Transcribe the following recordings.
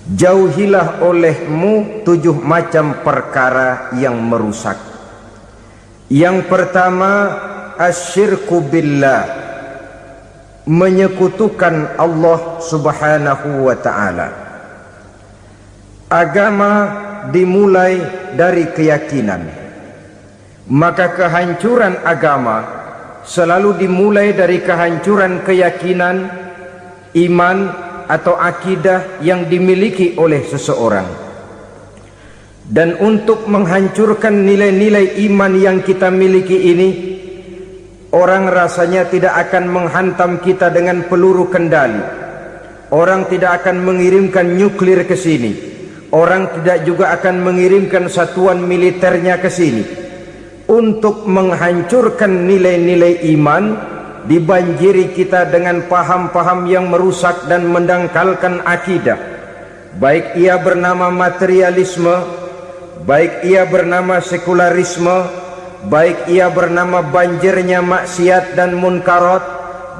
Jauhilah olehmu 7 macam perkara yang merusak. Yang pertama, asyirku billah, menyekutukan Allah subhanahu wa ta'ala. Agama dimulai dari keyakinan, maka kehancuran agama selalu dimulai dari kehancuran keyakinan, iman atau akidah yang dimiliki oleh seseorang. Dan untuk menghancurkan nilai-nilai iman yang kita miliki ini, orang rasanya tidak akan menghantam kita dengan peluru kendali. Orang tidak akan mengirimkan nuklir ke sini. Orang tidak juga akan mengirimkan satuan militernya ke sini. Untuk menghancurkan nilai-nilai iman, dibanjiri kita dengan paham-paham yang merusak dan mendangkalkan akidah. Baik ia bernama materialisme, baik ia bernama sekularisme, baik ia bernama banjirnya maksiat dan munkarat,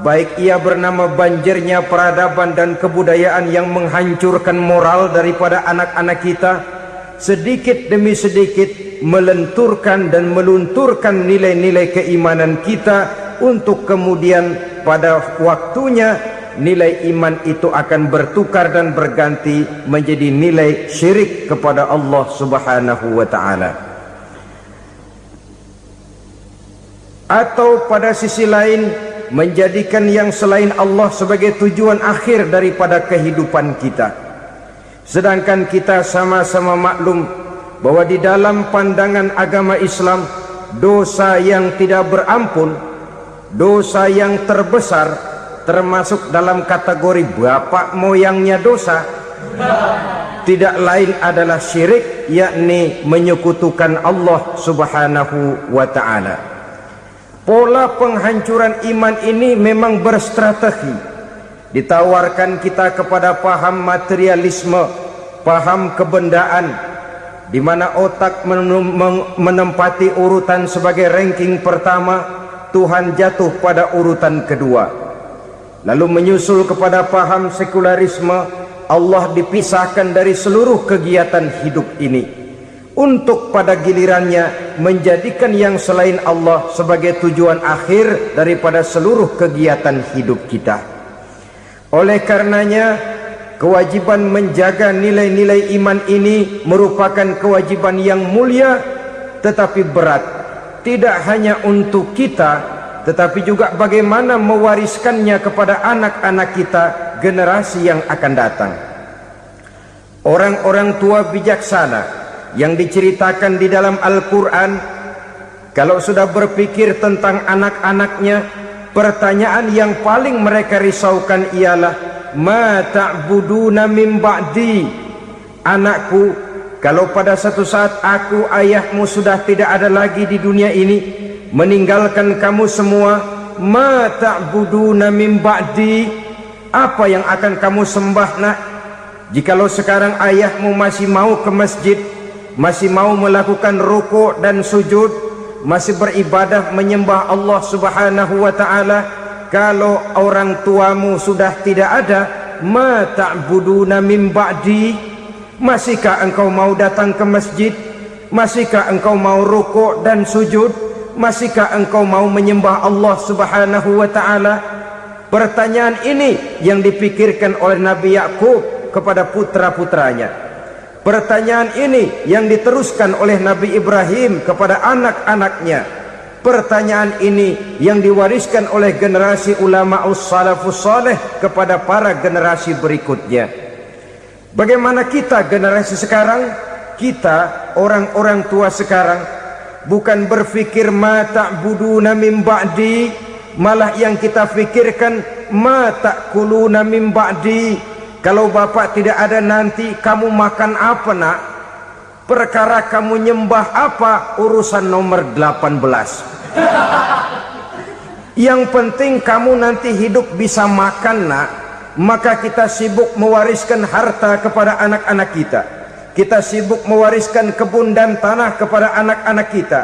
baik ia bernama banjirnya peradaban dan kebudayaan yang menghancurkan moral daripada anak-anak kita, sedikit demi sedikit melenturkan dan melunturkan nilai-nilai keimanan kita, untuk kemudian pada waktunya nilai iman itu akan bertukar dan berganti menjadi nilai syirik kepada Allah subhanahu wa ta'ala. Atau pada sisi lain, menjadikan yang selain Allah sebagai tujuan akhir daripada kehidupan kita. Sedangkan kita sama-sama maklum bahwa di dalam pandangan agama Islam, dosa yang tidak berampun, dosa yang terbesar, termasuk dalam kategori bapak moyangnya dosa, tidak lain adalah syirik, yakni menyekutukan Allah subhanahu wa ta'ala. Pola penghancuran iman ini memang berstrategi. Ditawarkan kita kepada paham materialisme, paham kebendaan, di mana otak menempati urutan sebagai ranking pertama, Tuhan jatuh pada urutan kedua. Lalu menyusul kepada paham sekularisme, Allah dipisahkan dari seluruh kegiatan hidup ini, untuk pada gilirannya menjadikan yang selain Allah sebagai tujuan akhir daripada seluruh kegiatan hidup kita. Oleh karenanya, kewajiban menjaga nilai-nilai iman ini merupakan kewajiban yang mulia tetapi berat. Tidak hanya untuk kita, tetapi juga bagaimana mewariskannya kepada anak-anak kita, generasi yang akan datang. Orang-orang tua bijaksana yang diceritakan di dalam Al-Quran, kalau sudah berpikir tentang anak-anaknya, pertanyaan yang paling mereka risaukan ialah, ma ta'buduna min ba'di. Anakku, kalau pada satu saat aku, ayahmu sudah tidak ada lagi di dunia ini, meninggalkan kamu semua, ma ta'buduna min ba'di, apa yang akan kamu sembah nak? Jikalau sekarang ayahmu masih mau ke masjid, masih mau melakukan rukuk dan sujud, masih beribadah menyembah Allah subhanahu wa ta'ala, kalau orang tuamu sudah tidak ada, ma ta'buduna min ba'di, masihkah engkau mau datang ke masjid? Masihkah engkau mau rukuk dan sujud? Masihkah engkau mau menyembah Allah subhanahu wa ta'ala? Pertanyaan ini yang dipikirkan oleh Nabi Yakub kepada putra-putranya. Pertanyaan ini yang diteruskan oleh Nabi Ibrahim kepada anak-anaknya. Pertanyaan ini yang diwariskan oleh generasi ulama salafus saleh kepada para generasi berikutnya. Bagaimana kita generasi sekarang? Kita orang-orang tua sekarang bukan berfikir ma ta'buduna min ba'di, malah yang kita fikirkan ma ta'kuluna min ba'di. Kalau bapak tidak ada nanti kamu makan apa nak? Perkara kamu nyembah apa, urusan nomor 18. Yang penting kamu nanti hidup bisa makan nak. Maka kita sibuk mewariskan harta kepada anak-anak kita. Kita sibuk mewariskan kebun dan tanah kepada anak-anak kita.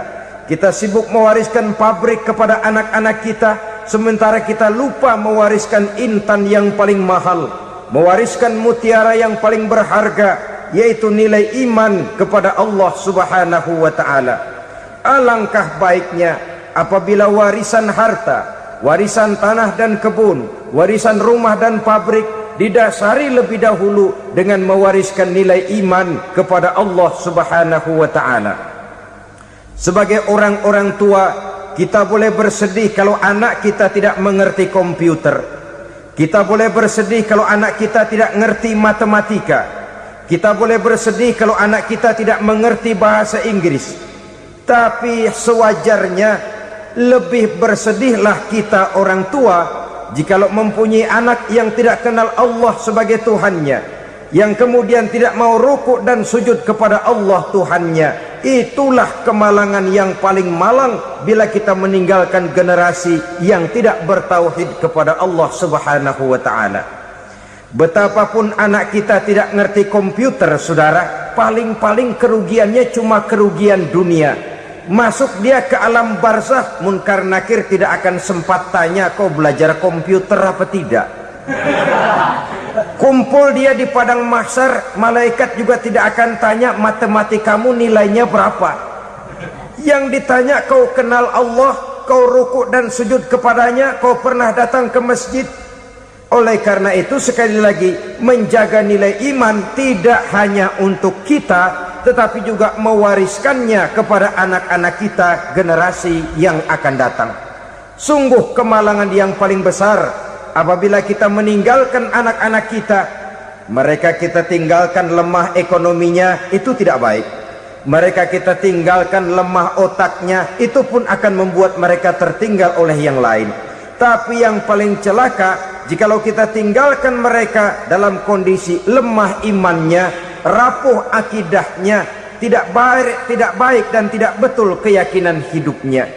Kita sibuk mewariskan pabrik kepada anak-anak kita, sementara kita lupa mewariskan intan yang paling mahal, mewariskan mutiara yang paling berharga, yaitu nilai iman kepada Allah Subhanahu wa ta'ala. Alangkah baiknya apabila warisan harta, warisan tanah dan kebun, warisan rumah dan pabrik didasari lebih dahulu dengan mewariskan nilai iman kepada Allah Subhanahu wa ta'ala. Sebagai orang-orang tua, kita boleh bersedih kalau anak kita tidak mengerti komputer. Kita boleh bersedih kalau anak kita tidak mengerti matematika. Kita boleh bersedih kalau anak kita tidak mengerti bahasa Inggris. Tapi sewajarnya lebih bersedihlah kita orang tua jikalau mempunyai anak yang tidak kenal Allah sebagai Tuhannya, yang kemudian tidak mau rukuk dan sujud kepada Allah Tuhannya. Itulah kemalangan yang paling malang bila kita meninggalkan generasi yang tidak bertauhid kepada Allah Subhanahu wa ta'ala. Betapapun anak kita tidak ngerti komputer, saudara, paling-paling kerugiannya cuma kerugian dunia. Masuk dia ke alam barzakh, munkar nakir tidak akan sempat tanya kau belajar komputer apa tidak. Kumpul dia di padang mahsyar, malaikat juga tidak akan tanya matematikamu nilainya berapa. Yang ditanya kau kenal Allah, kau rukuk dan sujud kepadanya, kau pernah datang ke masjid. Oleh karena itu sekali lagi, menjaga nilai iman tidak hanya untuk kita, tetapi juga mewariskannya kepada anak-anak kita, generasi yang akan datang. Sungguh kemalangan yang paling besar apabila kita meninggalkan anak-anak kita. Mereka kita tinggalkan lemah ekonominya, itu tidak baik. Mereka kita tinggalkan lemah otaknya, itu pun akan membuat mereka tertinggal oleh yang lain. Tapi yang paling celaka, jikalau kita tinggalkan mereka dalam kondisi lemah imannya, rapuh akidahnya, tidak baik dan tidak betul keyakinan hidupnya.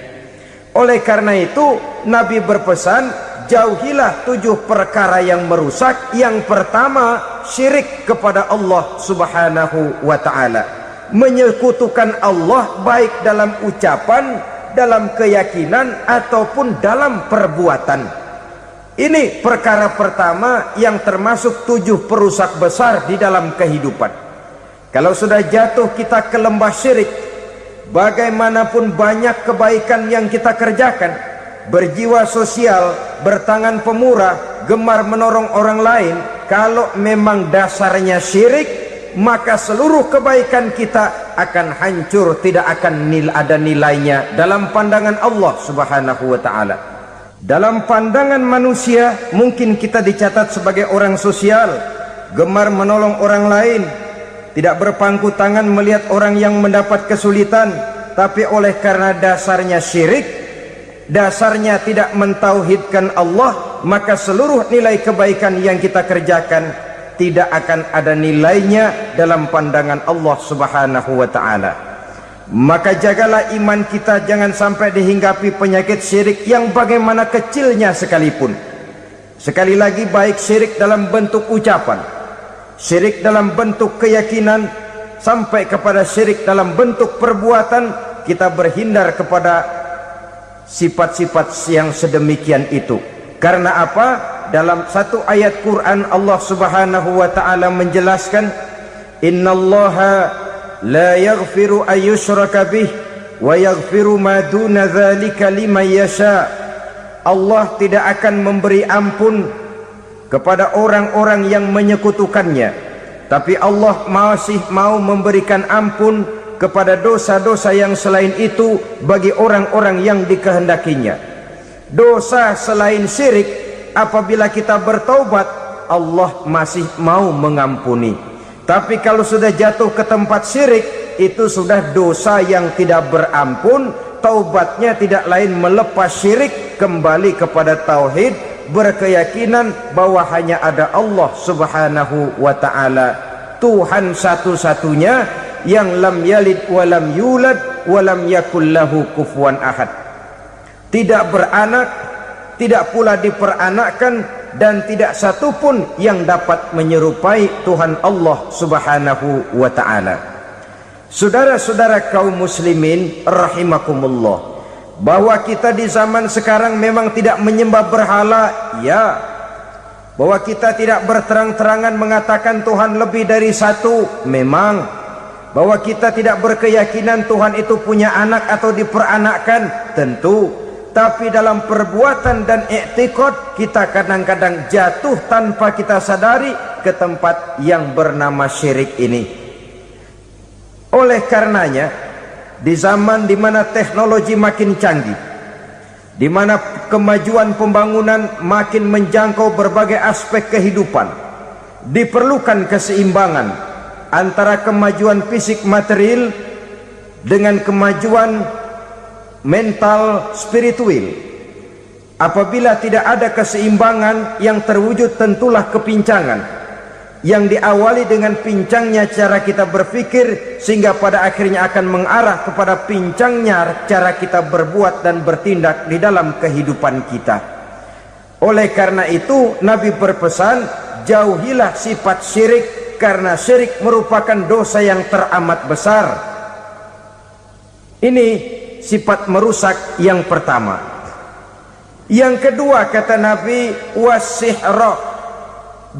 Oleh karena itu Nabi berpesan, jauhilah 7 perkara yang merusak. Yang pertama, syirik kepada Allah Subhanahu wa ta'ala, menyekutukan Allah baik dalam ucapan, dalam keyakinan ataupun dalam perbuatan. Ini perkara pertama yang termasuk 7 perusak besar di dalam kehidupan. Kalau sudah jatuh kita ke lembah syirik, bagaimanapun banyak kebaikan yang kita kerjakan, berjiwa sosial, bertangan pemurah, gemar menolong orang lain, kalau memang dasarnya syirik, maka seluruh kebaikan kita akan hancur, tidak akan ada nilainya dalam pandangan Allah Subhanahu wa ta'ala. Dalam pandangan manusia mungkin kita dicatat sebagai orang sosial, gemar menolong orang lain, tidak berpangku tangan melihat orang yang mendapat kesulitan. Tapi oleh karena dasarnya syirik, dasarnya tidak mentauhidkan Allah, maka seluruh nilai kebaikan yang kita kerjakan tidak akan ada nilainya dalam pandangan Allah Subhanahu wa ta'ala. Maka jagalah iman kita jangan sampai dihinggapi penyakit syirik yang bagaimana kecilnya sekalipun. Sekali lagi, baik syirik dalam bentuk ucapan, syirik dalam bentuk keyakinan, sampai kepada syirik dalam bentuk perbuatan, kita berhindar kepada sifat-sifat yang sedemikian itu. Karena apa? Dalam satu ayat Quran Allah Subhanahu wa ta'ala menjelaskan, innallaha la yaghfiru ayyushraka bih wa yaghfiru ma duna dzalika liman yasha. Allah tidak akan memberi ampun kepada orang-orang yang menyekutukannya, tapi Allah masih mau memberikan ampun kepada dosa-dosa yang selain itu bagi orang-orang yang dikehendakinya. Dosa selain syirik, apabila kita bertaubat, Allah masih mau mengampuni. Tapi kalau sudah jatuh ke tempat syirik, itu sudah dosa yang tidak berampun. Taubatnya tidak lain melepas syirik, kembali kepada tauhid, berkeyakinan bahwa hanya ada Allah Subhanahu wa ta'ala, Tuhan satu-satunya, yang lam yalid walam yulad walam yakul lahu kufuwan ahad. Tidak beranak, tidak pula diperanakkan, dan tidak satupun yang dapat menyerupai Tuhan Allah Subhanahu wa ta'ala. Saudara-saudara kaum muslimin rahimakumullah, bahwa kita di zaman sekarang memang tidak menyembah berhala, ya, bahwa kita tidak berterang-terangan mengatakan Tuhan lebih dari satu, memang. Bahwa kita tidak berkeyakinan Tuhan itu punya anak atau diperanakkan, tentu. Tapi dalam perbuatan dan i'tiqad kita kadang-kadang jatuh tanpa kita sadari ke tempat yang bernama syirik ini. Oleh karenanya, di zaman di mana teknologi makin canggih, di mana kemajuan pembangunan makin menjangkau berbagai aspek kehidupan, diperlukan keseimbangan antara kemajuan fisik material dengan kemajuan mental spiritual. Apabila tidak ada keseimbangan, yang terwujud tentulah kepincangan yang diawali dengan pincangnya cara kita berpikir, sehingga pada akhirnya akan mengarah kepada pincangnya cara kita berbuat dan bertindak di dalam kehidupan kita. Oleh karena itu Nabi berpesan, jauhilah sifat syirik, karena syirik merupakan dosa yang teramat besar. Ini sifat merusak yang pertama. Yang kedua kata Nabi, wasihra,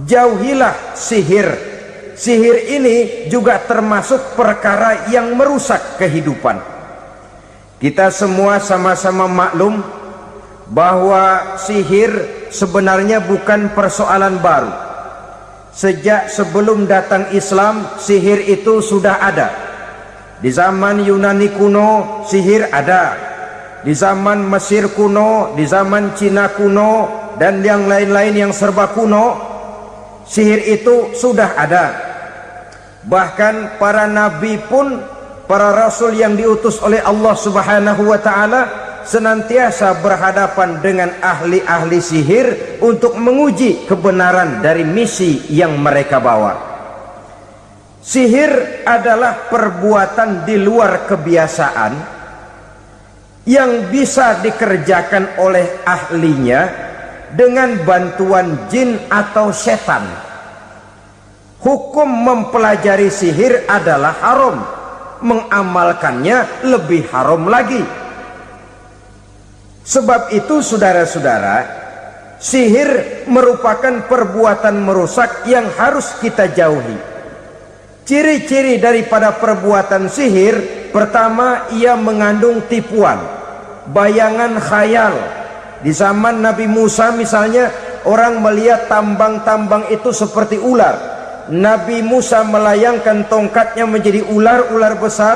jauhilah sihir. Sihir ini juga termasuk perkara yang merusak kehidupan. Kita semua sama-sama maklum bahwa sihir sebenarnya bukan persoalan baru. Sejak sebelum datang Islam, sihir itu sudah ada. Di zaman Yunani kuno sihir ada, di zaman Mesir kuno, di zaman Cina kuno, dan yang lain-lain yang serba kuno, sihir itu sudah ada. Bahkan para nabi pun, para rasul yang diutus oleh Allah Subhanahu wa ta'ala, senantiasa berhadapan dengan ahli-ahli sihir untuk menguji kebenaran dari misi yang mereka bawa. Sihir adalah perbuatan di luar kebiasaan yang bisa dikerjakan oleh ahlinya dengan bantuan jin atau setan. Hukum mempelajari sihir adalah haram, mengamalkannya lebih haram lagi. Sebab itu saudara-saudara, sihir merupakan perbuatan merusak yang harus kita jauhi. Ciri-ciri daripada perbuatan sihir, pertama, ia mengandung tipuan, bayangan khayal. Di zaman Nabi Musa misalnya, orang melihat tambang-tambang itu seperti ular. Nabi Musa melayangkan tongkatnya menjadi ular-ular besar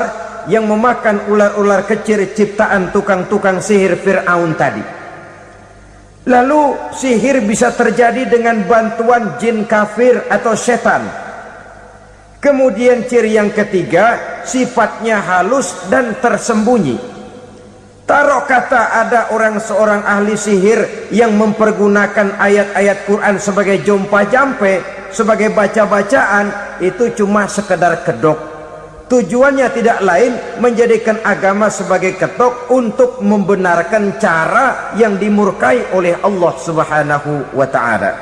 yang memakan ular-ular kecil ciptaan tukang-tukang sihir Fir'aun tadi. Lalu sihir bisa terjadi dengan bantuan jin kafir atau setan. Kemudian ciri yang ketiga, sifatnya halus dan tersembunyi. Taruh kata ada seorang ahli sihir yang mempergunakan ayat-ayat Quran sebagai jompa-jampe, sebagai baca-bacaan, itu cuma sekedar kedok. Tujuannya tidak lain menjadikan agama sebagai ketok untuk membenarkan cara yang dimurkai oleh Allah Subhanahu wa ta'ala.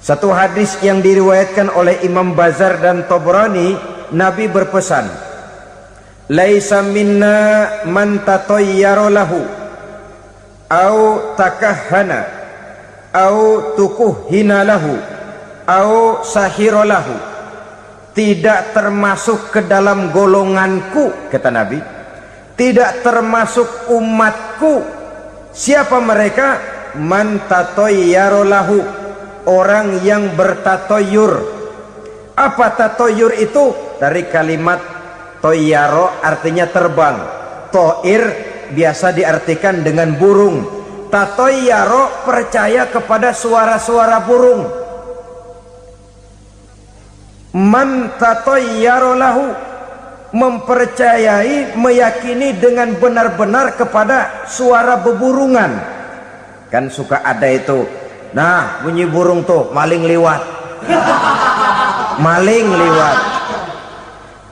Satu hadis yang diriwayatkan oleh Imam Bazar dan Tabrani, Nabi berpesan, laisa minna man tatayyara lahu au takahhana au tukuhhina lahu au sahira lahu. Tidak termasuk ke dalam golonganku, kata Nabi, tidak termasuk umatku. Siapa mereka? Man tatayyara lahu, orang yang bertatoyur. Apa tatoyur itu? Dari kalimat toyaro, artinya terbang. Toir biasa diartikan dengan burung. Tatoyaro percaya kepada suara-suara burung. Man tatoyaro lahu, mempercayai, meyakini dengan benar-benar kepada suara beburungan. Kan suka ada itu, nah bunyi burung tuh, maling liwat. Maling liwat.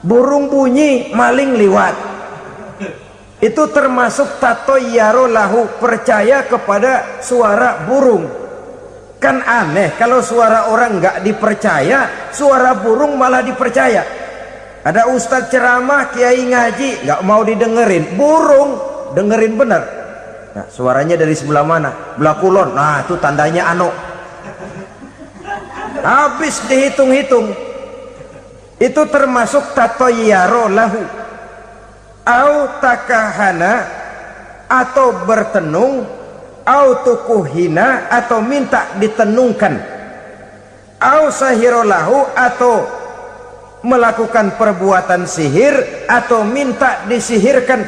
Burung bunyi, maling liwat. Itu termasuk tatoyaro lahu, percaya kepada suara burung. Kan aneh kalau suara orang nggak dipercaya, suara burung malah dipercaya. Ada ustadz ceramah, kiai ngaji, nggak mau didengerin, burung dengerin bener. Nah, suaranya dari sebelah mana? Belah kulon. Nah, itu tandanya anu. habis dihitung-hitung. Itu termasuk tatoyaro lahu, au takahana, atau bertenung, au tukuhina, atau minta ditenungkan, au sahiro lahu, atau melakukan perbuatan sihir atau minta disihirkan.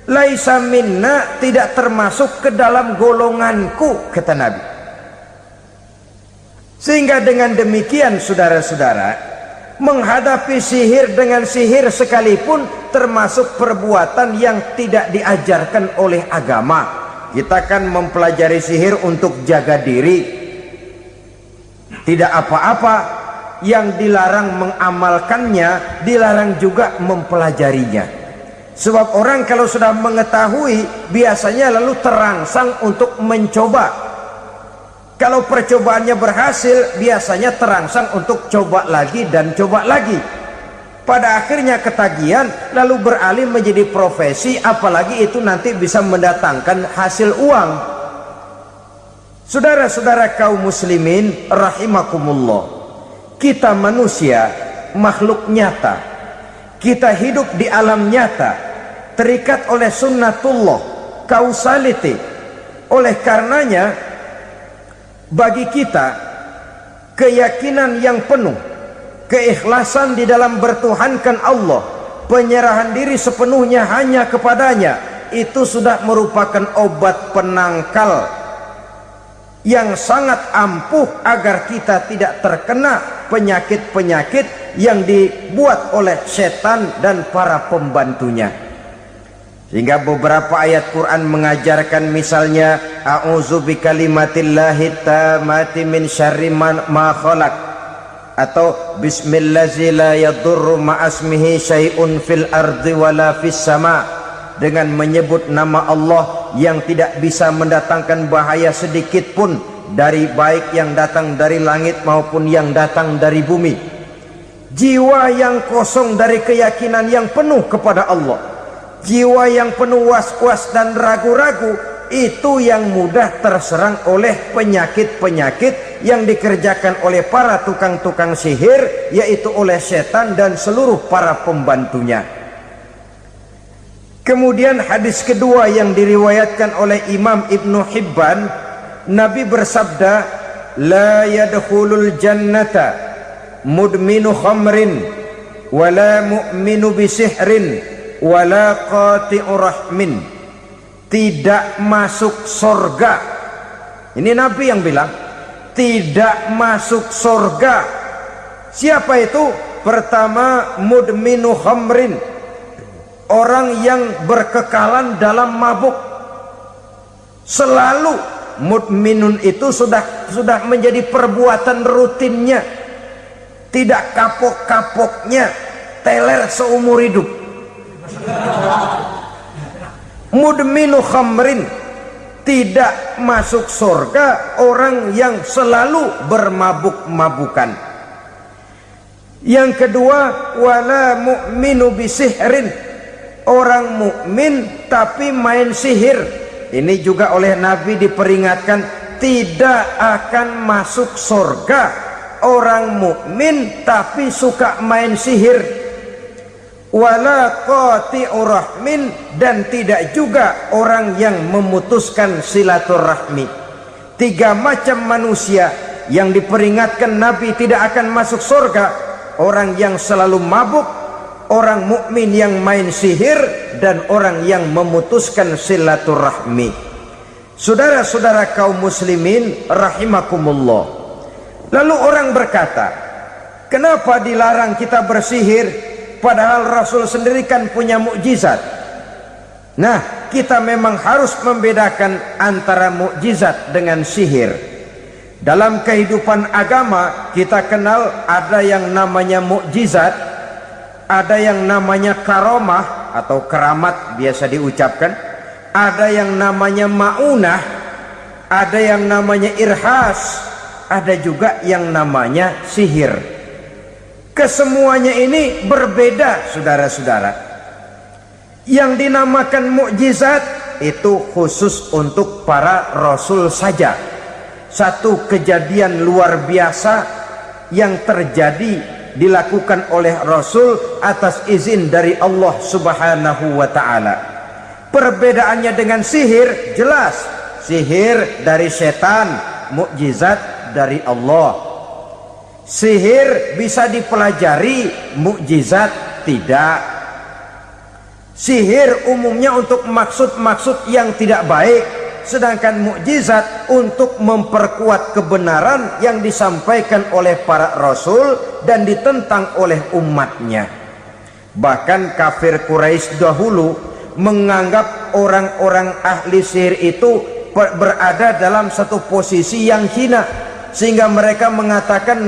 Laisa minna, tidak termasuk ke dalam golonganku, kata Nabi. Sehingga dengan demikian saudara-saudara, menghadapi sihir dengan sihir sekalipun termasuk perbuatan yang tidak diajarkan oleh agama. Kita kan mempelajari sihir untuk jaga diri, tidak apa-apa. Yang dilarang mengamalkannya, dilarang juga mempelajarinya. Sebab orang kalau sudah mengetahui, biasanya lalu terangsang untuk mencoba. Kalau percobaannya berhasil, biasanya terangsang untuk coba lagi dan coba lagi. Pada akhirnya ketagihan, lalu beralih menjadi profesi, apalagi itu nanti bisa mendatangkan hasil uang. Saudara-saudara kaum muslimin rahimakumullah, kita manusia makhluk nyata, kita hidup di alam nyata, terikat oleh sunnatullah, causality. Oleh karenanya bagi kita keyakinan yang penuh, keikhlasan di dalam bertuhankan Allah, penyerahan diri sepenuhnya hanya kepadanya, itu sudah merupakan obat penangkal yang sangat ampuh agar kita tidak terkena penyakit-penyakit yang dibuat oleh setan dan para pembantunya. Sehingga beberapa ayat Quran mengajarkan, misalnya a'udzu bikalimatillahi tammati min syarri ma khalaq, atau bismillazi la yadurru ma'asmihi syai'un fil ardi wala fis sama, dengan menyebut nama Allah yang tidak bisa mendatangkan bahaya sedikit pun, dari baik yang datang dari langit maupun yang datang dari bumi. Jiwa yang kosong dari keyakinan yang penuh kepada Allah, jiwa yang penuh was-was dan ragu-ragu, itu yang mudah terserang oleh penyakit-penyakit yang dikerjakan oleh para tukang-tukang sihir, yaitu oleh setan dan seluruh para pembantunya. Kemudian hadis kedua yang diriwayatkan oleh Imam Ibnu Hibban, Nabi bersabda, la yadkhulul jannata mudminu khamrin wala mu'minu bisihrin wala qati'u rahmin. Tidak masuk surga. Ini Nabi yang bilang, tidak masuk surga. Siapa itu? Pertama, mudminu khamrin, orang yang berkekalan dalam mabuk. Selalu mudminun itu sudah menjadi perbuatan rutinnya, tidak kapok-kapoknya, teler seumur hidup. Mudminu khamrin, tidak masuk surga orang yang selalu bermabuk-mabukan. Yang kedua, wala mu'minu bisihrin, orang mukmin tapi main sihir. Ini juga oleh Nabi diperingatkan, tidak akan masuk surga orang mukmin tapi suka main sihir. Wala qati'u rahmin, dan tidak juga orang yang memutuskan silaturahmi. Tiga macam manusia yang diperingatkan Nabi tidak akan masuk surga: orang yang selalu mabuk, orang mukmin yang main sihir, dan orang yang memutuskan silaturahmi. Saudara-saudara kaum muslimin rahimakumullah. Lalu orang berkata, kenapa dilarang kita bersihir padahal Rasul sendiri kan punya mukjizat? Nah, kita memang harus membedakan antara mukjizat dengan sihir. Dalam kehidupan agama kita kenal ada yang namanya mukjizat, ada yang namanya karomah atau keramat biasa diucapkan, ada yang namanya maunah, ada yang namanya irhas, ada juga yang namanya sihir. Kesemuanya ini berbeda, saudara-saudara. Yang dinamakan mukjizat itu khusus untuk para rasul saja. satu kejadian luar biasa yang terjadi dilakukan oleh Rasul atas izin dari Allah Subhanahu wa ta'ala. Perbedaannya dengan sihir jelas. Sihir dari setan, mukjizat dari Allah. Sihir bisa dipelajari, mukjizat tidak. Sihir umumnya untuk maksud-maksud yang tidak baik, sedangkan mukjizat untuk memperkuat kebenaran yang disampaikan oleh para rasul dan ditentang oleh umatnya. Bahkan kafir Quraisy dahulu menganggap orang-orang ahli sihir itu berada dalam satu posisi yang hina, sehingga mereka mengatakan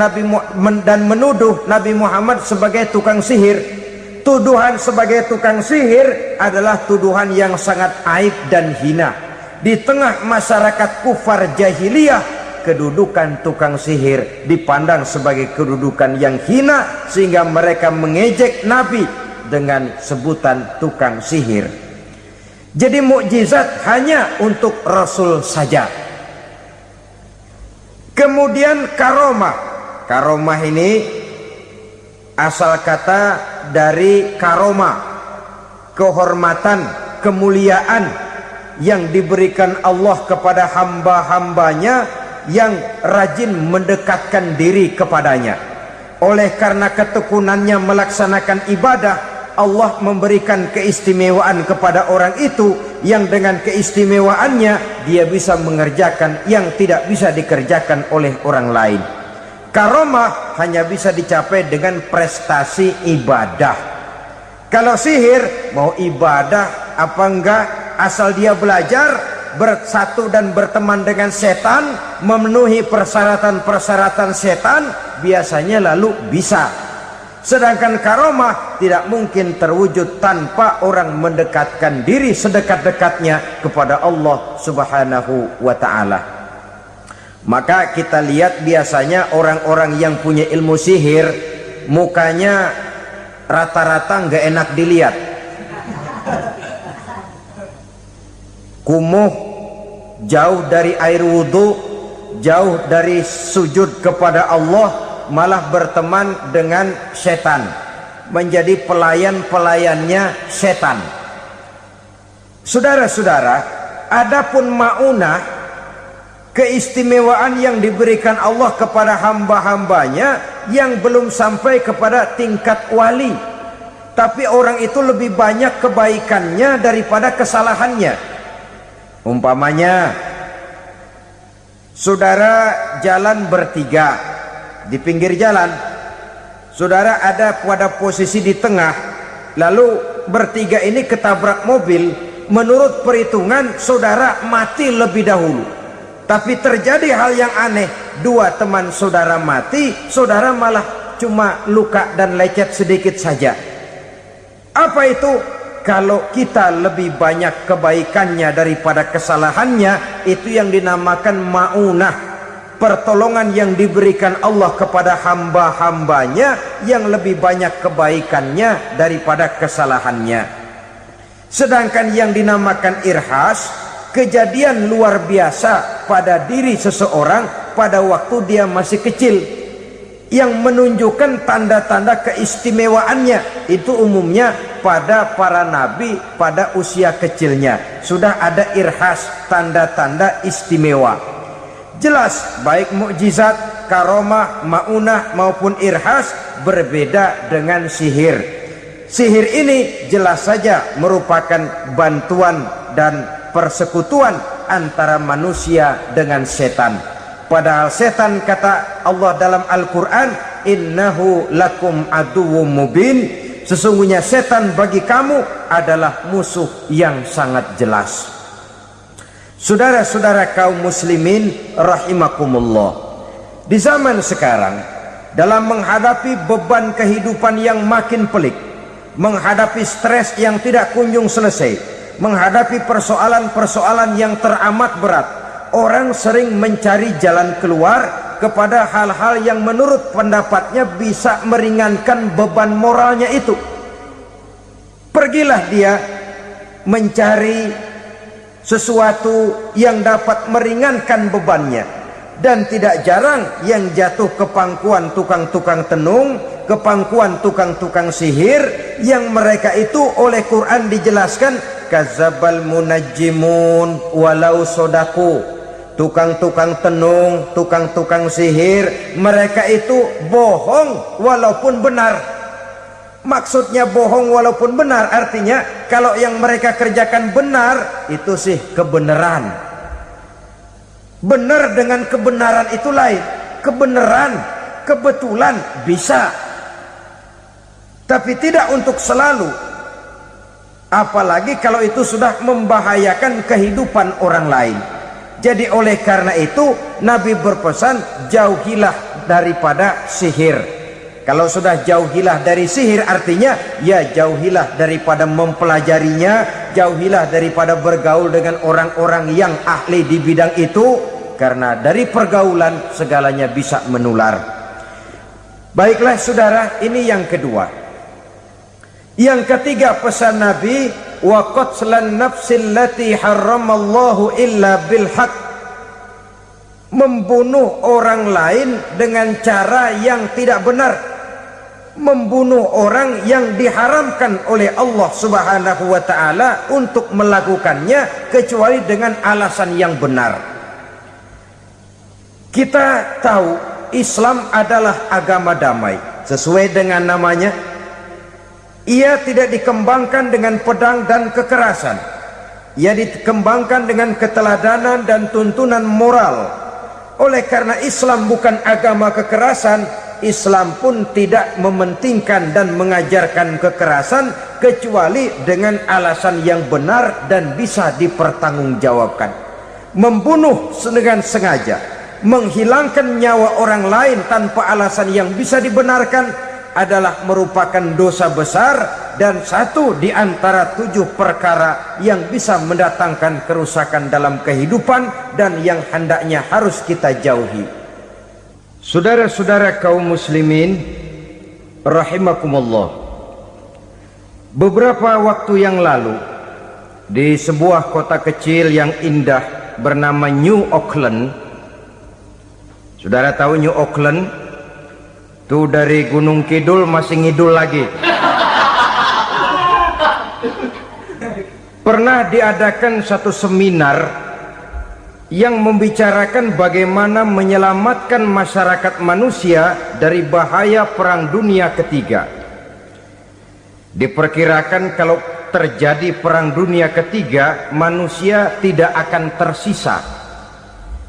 dan menuduh Nabi Muhammad sebagai tukang sihir. Tuduhan sebagai tukang sihir adalah tuduhan yang sangat aib dan hina. Di tengah masyarakat kufar jahiliyah, kedudukan tukang sihir dipandang sebagai kedudukan yang hina, sehingga mereka mengejek Nabi dengan sebutan tukang sihir. Jadi mukjizat hanya untuk Rasul saja. Kemudian karomah. Karomah ini asal kata dari karoma, kehormatan, kemuliaan yang diberikan Allah kepada hamba-hambanya yang rajin mendekatkan diri kepadanya. Oleh karena ketekunannya melaksanakan ibadah, Allah memberikan keistimewaan kepada orang itu, yang dengan keistimewaannya dia bisa mengerjakan yang tidak bisa dikerjakan oleh orang lain. Karomah hanya bisa dicapai dengan prestasi ibadah. Kalau sihir, mau ibadah apa enggak, asal dia belajar, bersatu dan berteman dengan setan, memenuhi persyaratan-persyaratan setan, biasanya lalu bisa. Sedangkan karomah tidak mungkin terwujud tanpa orang mendekatkan diri sedekat-dekatnya kepada Allah Subhanahu wa ta'ala. Maka kita lihat biasanya orang-orang yang punya ilmu sihir, mukanya rata-rata nggak enak dilihat. Kumuh, jauh dari air wudhu, jauh dari sujud kepada Allah, malah berteman dengan setan, menjadi pelayan-pelayannya setan. Saudara-saudara, adapun maunah, keistimewaan yang diberikan Allah kepada hamba-hambanya yang belum sampai kepada tingkat wali, tapi orang itu lebih banyak kebaikannya daripada kesalahannya. Umpamanya, saudara jalan bertiga di pinggir jalan, saudara ada pada posisi di tengah, lalu bertiga ini ketabrak mobil. Menurut perhitungan saudara mati lebih dahulu. Tapi terjadi hal yang aneh, dua teman saudara mati, saudara malah cuma luka dan lecet sedikit saja. Apa itu? Kalau kita lebih banyak kebaikannya daripada kesalahannya, itu yang dinamakan maunah, pertolongan yang diberikan Allah kepada hamba-hambanya yang lebih banyak kebaikannya daripada kesalahannya. Sedangkan yang dinamakan irhas, kejadian luar biasa pada diri seseorang pada waktu dia masih kecil, yang menunjukkan tanda-tanda keistimewaannya. Itu umumnya pada para nabi pada usia kecilnya sudah ada irhas, tanda-tanda istimewa. Jelas baik mukjizat, karomah, maunah maupun irhas berbeda dengan sihir. Sihir ini jelas saja merupakan bantuan dan persekutuan antara manusia dengan setan. Padahal setan, kata Allah dalam Al-Quran, innahu lakum aduwwum mubin, sesungguhnya setan bagi kamu adalah musuh yang sangat jelas. Saudara-saudara kaum muslimin rahimakumullah, di zaman sekarang dalam menghadapi beban kehidupan yang makin pelik, menghadapi stres yang tidak kunjung selesai, menghadapi persoalan-persoalan yang teramat berat, orang sering mencari jalan keluar kepada hal-hal yang menurut pendapatnya bisa meringankan beban moralnya itu. Pergilah dia mencari sesuatu yang dapat meringankan bebannya. Dan tidak jarang yang jatuh ke pangkuan tukang-tukang tenung, ke pangkuan tukang-tukang sihir, yang mereka itu oleh Quran dijelaskan kadzabal munajjimun walau sodaku. Tukang-tukang tenung, tukang-tukang sihir, mereka itu bohong walaupun benar. Maksudnya bohong walaupun benar artinya kalau yang mereka kerjakan benar, itu sih kebenaran. Benar dengan kebenaran itu lain. Kebenaran, kebetulan bisa, tapi tidak untuk selalu. Apalagi kalau itu sudah membahayakan kehidupan orang lain. Jadi oleh karena itu Nabi berpesan jauhilah daripada sihir. Kalau sudah jauhilah dari sihir artinya ya jauhilah daripada mempelajarinya, jauhilah daripada bergaul dengan orang-orang yang ahli di bidang itu, karena dari pergaulan segalanya bisa menular. Baiklah saudara, ini yang kedua. Yang ketiga pesan Nabi, wa qatlan nafsil lati harramallahu illa bil haq. Membunuh orang lain dengan cara yang tidak benar. Membunuh orang yang diharamkan oleh Allah Subhanahu wa taala untuk melakukannya kecuali dengan alasan yang benar. Kita tahu Islam adalah agama damai. Sesuai dengan namanya, ia tidak dikembangkan dengan pedang dan kekerasan. Ia dikembangkan dengan keteladanan dan tuntunan moral. Oleh karena Islam bukan agama kekerasan, Islam pun tidak mementingkan dan mengajarkan kekerasan kecuali dengan alasan yang benar dan bisa dipertanggungjawabkan. Membunuh dengan sengaja, menghilangkan nyawa orang lain tanpa alasan yang bisa dibenarkan adalah merupakan dosa besar dan satu di antara 7 perkara yang bisa mendatangkan kerusakan dalam kehidupan dan yang hendaknya harus kita jauhi. Saudara-saudara kaum muslimin rahimakumullah, beberapa waktu yang lalu di sebuah kota kecil yang indah bernama New Auckland. Saudara tahu New Auckland? Tuh dari Gunung Kidul masih ngidul lagi. Pernah diadakan satu seminar yang membicarakan bagaimana menyelamatkan masyarakat manusia dari bahaya Perang Dunia Ketiga. Diperkirakan kalau terjadi Perang Dunia Ketiga, manusia tidak akan tersisa.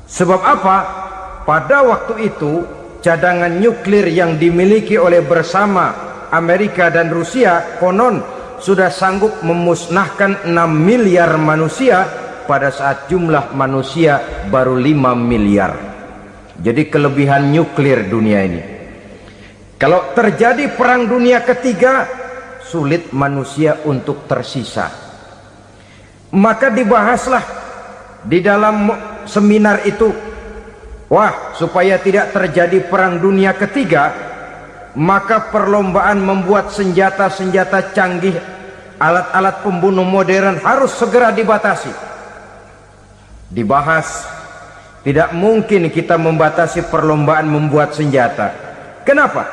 Sebab apa? Pada waktu itu cadangan nuklir yang dimiliki oleh bersama Amerika dan Rusia konon sudah sanggup memusnahkan 6 miliar manusia pada saat jumlah manusia baru 5 miliar. Jadi kelebihan nuklir dunia ini. Kalau terjadi Perang Dunia Ketiga, sulit manusia untuk tersisa. Maka dibahaslah di dalam seminar itu, wah, supaya tidak terjadi Perang Dunia Ketiga, maka perlombaan membuat senjata-senjata canggih, alat-alat pembunuh modern harus segera dibatasi. Dibahas, tidak mungkin kita membatasi perlombaan membuat senjata. Kenapa?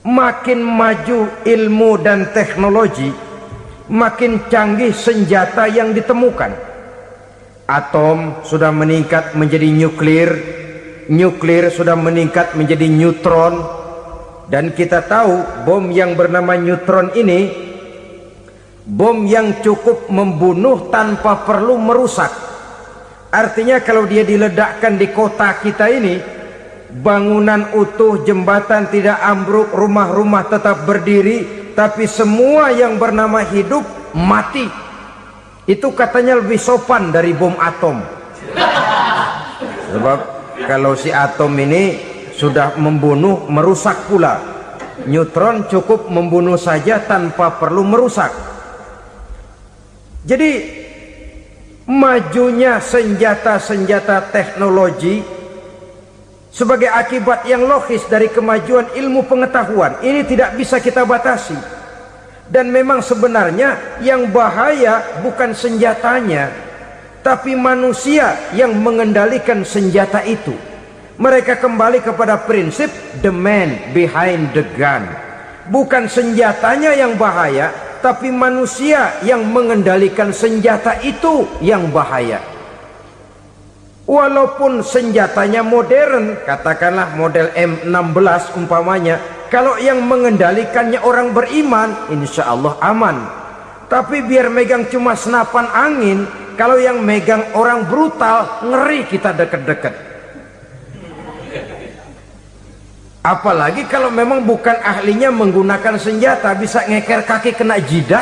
Makin maju ilmu dan teknologi, makin canggih senjata yang ditemukan. Atom sudah meningkat menjadi nuklir, nuklir sudah meningkat menjadi neutron, dan kita tahu bom yang bernama neutron ini bom yang cukup membunuh tanpa perlu merusak. Artinya kalau dia diledakkan di kota kita ini, bangunan utuh, jembatan tidak ambruk, rumah-rumah tetap berdiri, tapi semua yang bernama hidup mati. Itu katanya lebih sopan dari bom atom. Sebab kalau si atom ini sudah membunuh, merusak pula. Neutron cukup membunuh saja tanpa perlu merusak. Jadi majunya senjata-senjata teknologi sebagai akibat yang logis dari kemajuan ilmu pengetahuan ini tidak bisa kita batasi. Dan memang sebenarnya yang bahaya bukan senjatanya, tapi manusia yang mengendalikan senjata itu. Mereka kembali kepada prinsip the man behind the gun. Bukan senjatanya yang bahaya, tapi manusia yang mengendalikan senjata itu yang bahaya. Walaupun senjatanya modern, katakanlah model M16 umpamanya, kalau yang mengendalikannya orang beriman, insya Allah aman. Tapi biar megang cuma senapan angin, kalau yang megang orang brutal, ngeri kita deket-deket. Apalagi kalau memang bukan ahlinya menggunakan senjata, bisa ngeker kaki kena jidat.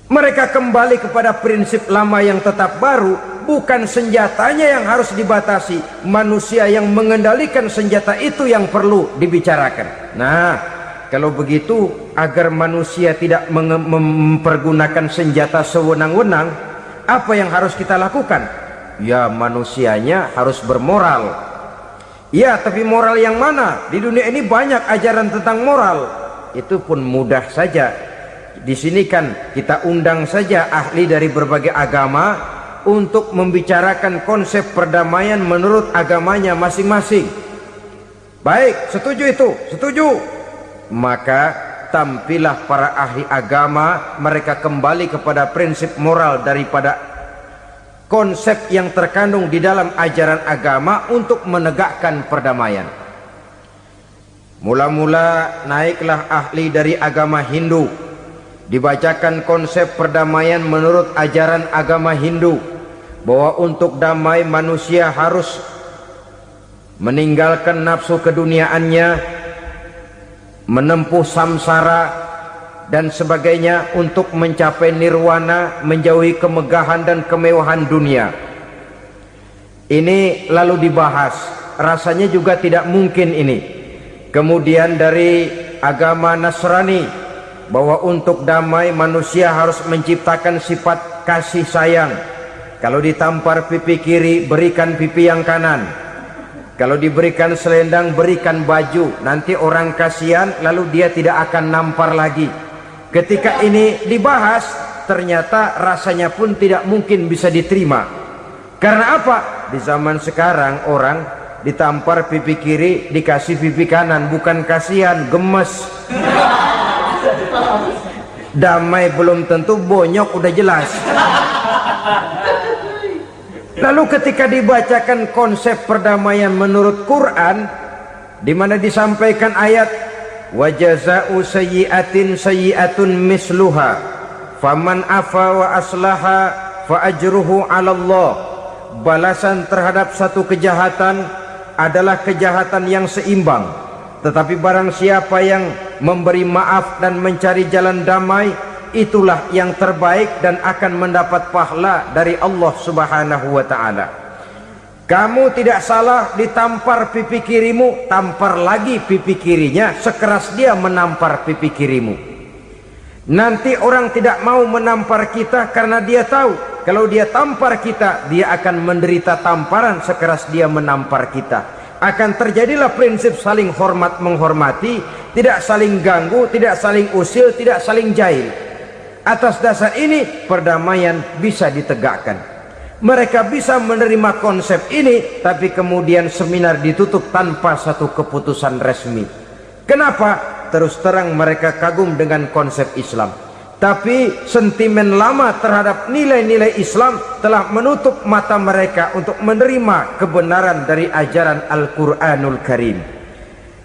Mereka kembali kepada prinsip lama yang tetap baru. Bukan senjatanya yang harus dibatasi, manusia yang mengendalikan senjata itu yang perlu dibicarakan. Nah, kalau begitu, agar manusia tidak mempergunakan senjata sewenang-wenang, apa yang harus kita lakukan? Ya, manusianya harus bermoral. Ya, tapi moral yang mana? Di dunia ini banyak ajaran tentang moral. Itu pun mudah saja. Di sini kan kita undang saja ahli dari berbagai agama untuk membicarakan konsep perdamaian menurut agamanya masing-masing. Baik, setuju itu? Setuju. Maka tampillah para ahli agama, mereka kembali kepada prinsip moral daripada konsep yang terkandung di dalam ajaran agama untuk menegakkan perdamaian. Mula-mula naiklah ahli dari agama Hindu, dibacakan konsep perdamaian menurut ajaran agama Hindu, bahwa untuk damai manusia harus meninggalkan nafsu keduniaannya, menempuh samsara dan sebagainya untuk mencapai nirwana, menjauhi kemegahan dan kemewahan dunia. Ini lalu dibahas, rasanya juga tidak mungkin ini. Kemudian dari agama Nasrani, bahwa untuk damai manusia harus menciptakan sifat kasih sayang. Kalau ditampar pipi kiri, berikan pipi yang kanan. Kalau diberikan selendang, berikan baju. Nanti orang kasihan, lalu dia tidak akan nampar lagi. Ketika ini dibahas, ternyata rasanya pun tidak mungkin bisa diterima. Karena apa? Di zaman sekarang orang ditampar pipi kiri, dikasih pipi kanan. Bukan kasihan, gemes. Damai belum tentu, bonyok udah jelas. Lalu ketika dibacakan konsep perdamaian menurut Quran, di mana disampaikan ayat wa jazaa'u sayyi'atin sayyi'atun misluha faman afa wa aslaha fa ajruhu 'ala Allah. Balasan terhadap satu kejahatan adalah kejahatan yang seimbang, tetapi barang siapa yang memberi maaf dan mencari jalan damai, itulah yang terbaik dan akan mendapat pahala dari Allah Subhanahu wa ta'ala. Kamu tidak salah ditampar pipi kirimu, tampar lagi pipi kirinya sekeras dia menampar pipi kirimu. Nanti orang tidak mau menampar kita karena dia tahu kalau dia tampar kita, dia akan menderita tamparan sekeras dia menampar kita. Akan terjadilah prinsip saling hormat menghormati, tidak saling ganggu, tidak saling usil, tidak saling jahil. Atas dasar ini perdamaian bisa ditegakkan. Mereka bisa menerima konsep ini, tapi kemudian seminar ditutup tanpa satu keputusan resmi. Kenapa? Terus terang mereka kagum dengan konsep Islam, tapi sentimen lama terhadap nilai-nilai Islam telah menutup mata mereka untuk menerima kebenaran dari ajaran Al-Quranul Karim.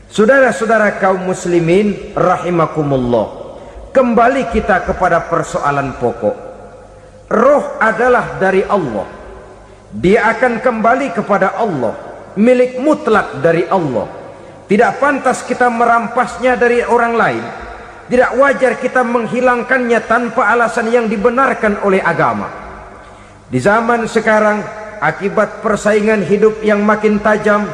Saudara-saudara kaum muslimin rahimakumullah, kembali kita kepada persoalan pokok. Roh adalah dari Allah, dia akan kembali kepada Allah, milik mutlak dari Allah. Tidak pantas kita merampasnya dari orang lain. Tidak wajar kita menghilangkannya tanpa alasan yang dibenarkan oleh agama. Di zaman sekarang, akibat persaingan hidup yang makin tajam,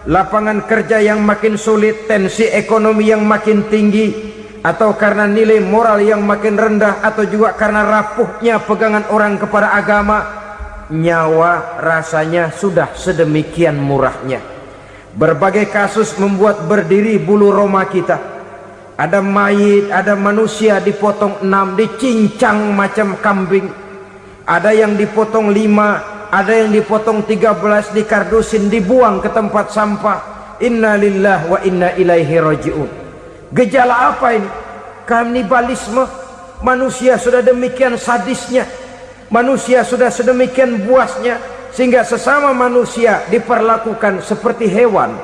lapangan kerja yang makin sulit, tensi ekonomi yang makin tinggi, atau karena nilai moral yang makin rendah, atau juga karena rapuhnya pegangan orang kepada agama, nyawa rasanya sudah sedemikian murahnya. Berbagai kasus membuat berdiri bulu roma kita. Ada mayit, ada manusia dipotong 6, dicincang macam kambing. Ada yang dipotong 5, ada yang dipotong 13, dikardusin, dibuang ke tempat sampah. Inna lillahi wa inna ilaihi raji'un. Gejala apa ini? Kanibalisme. Manusia sudah demikian sadisnya, manusia sudah sedemikian buasnya, sehingga sesama manusia diperlakukan seperti hewan.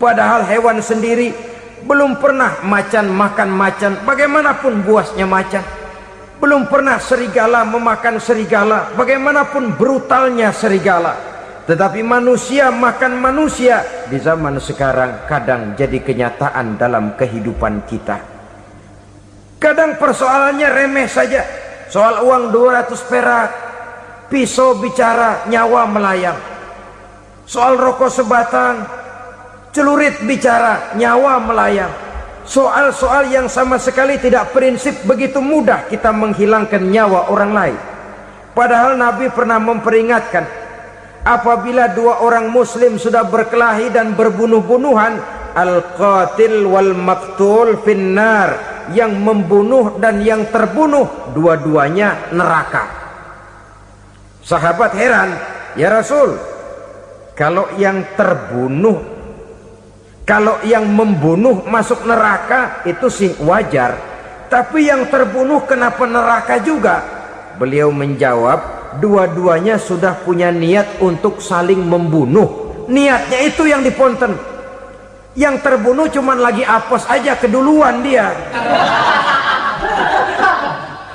Padahal hewan sendiri belum pernah macan makan macan, bagaimanapun buasnya macan. Belum pernah serigala memakan serigala, bagaimanapun brutalnya serigala. Tetapi manusia makan manusia di zaman sekarang kadang jadi kenyataan dalam kehidupan kita. Kadang persoalannya remeh saja, soal uang 200 perak, pisau bicara, nyawa melayang. Soal rokok sebatang, celurit bicara, nyawa melayang. Soal-soal yang sama sekali tidak prinsip, begitu mudah kita menghilangkan nyawa orang lain. Padahal Nabi pernah memperingatkan, apabila dua orang muslim sudah berkelahi dan berbunuh-bunuhan, al-qatil wal maktul finnar, yang membunuh dan yang terbunuh dua-duanya neraka. Sahabat heran, ya Rasul, kalau yang terbunuh, kalau yang membunuh masuk neraka itu sih wajar, tapi yang terbunuh kenapa neraka juga? Beliau menjawab, dua-duanya sudah punya niat untuk saling membunuh. Niatnya itu yang diponten. Yang terbunuh cuman lagi apes aja, keduluan dia.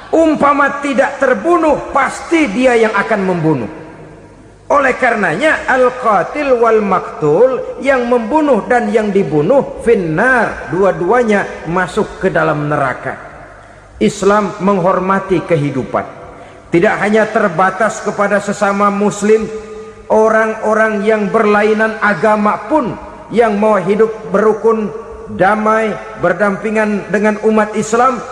Umpama tidak terbunuh, pasti dia yang akan membunuh. Oleh karenanya al-qatil wal maktul, yang membunuh dan yang dibunuh finnar, dua-duanya masuk ke dalam neraka. Islam menghormati kehidupan, tidak hanya terbatas kepada sesama muslim, orang-orang yang berlainan agama pun yang mau hidup berukun, damai, berdampingan dengan umat Islam,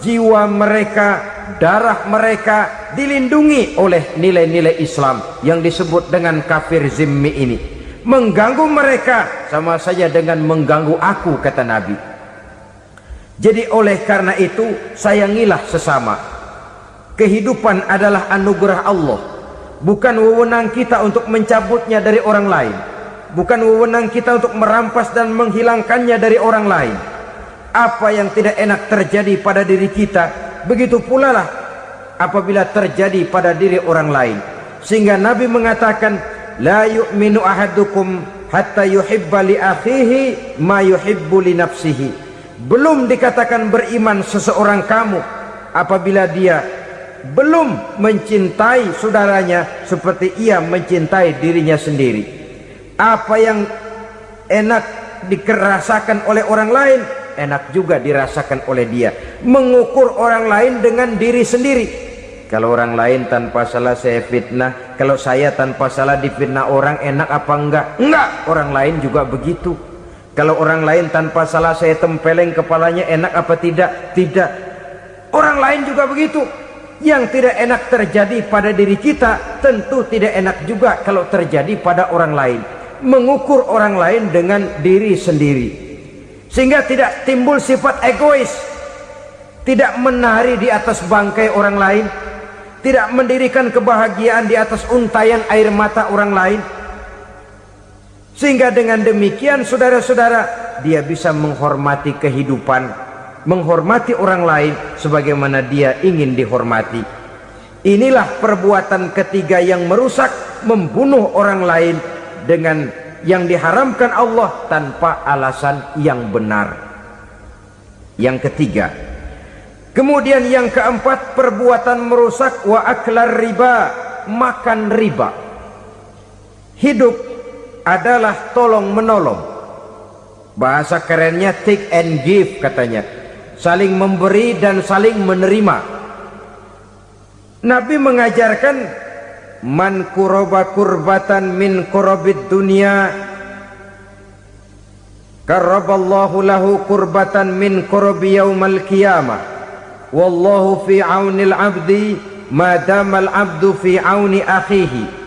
jiwa mereka, darah mereka dilindungi oleh nilai-nilai Islam yang disebut dengan kafir zimmi ini. Mengganggu mereka sama saja dengan mengganggu aku, kata Nabi. Jadi oleh karena itu, sayangilah sesama. Kehidupan adalah anugerah Allah, bukan wewenang kita untuk mencabutnya dari orang lain, bukan wewenang kita untuk merampas dan menghilangkannya dari orang lain. Apa yang tidak enak terjadi pada diri kita, begitu pula lah apabila terjadi pada diri orang lain. Sehingga Nabi mengatakan, la yu'minu ahadukum hatta yuhibba li akhihi ma yuhibbu li nafsihi. Belum dikatakan beriman seseorang kamu apabila dia belum mencintai saudaranya seperti ia mencintai dirinya sendiri. Apa yang enak dirasakan oleh orang lain, enak juga dirasakan oleh dia. Mengukur orang lain dengan diri sendiri. Kalau orang lain tanpa salah saya fitnah, kalau saya tanpa salah difitnah orang, enak apa enggak? Enggak, orang lain juga begitu. Kalau orang lain tanpa salah saya tempeleng kepalanya, enak apa tidak? Tidak. Orang lain juga begitu. Yang tidak enak terjadi pada diri kita, tentu tidak enak juga kalau terjadi pada orang lain. Mengukur orang lain dengan diri sendiri, sehingga tidak timbul sifat egois, tidak menari di atas bangkai orang lain, tidak mendirikan kebahagiaan di atas untayan air mata orang lain. Sehingga dengan demikian saudara-saudara, dia bisa menghormati kehidupan, menghormati orang lain sebagaimana dia ingin dihormati. Inilah perbuatan ketiga yang merusak, membunuh orang lain dengan yang diharamkan Allah tanpa alasan yang benar. Yang ketiga. Kemudian yang keempat, perbuatan merusak wa aklar riba, makan riba. Hidup adalah tolong menolong. Bahasa kerennya take and give katanya. Saling memberi dan saling menerima. Nabi mengajarkan, man kuraba kurbatan min kurabid dunia karaballahu lahu kurbatan min kurabi yaumal qiyamah wallahu fi aunil abdi madamal abdu fi auni akhihi.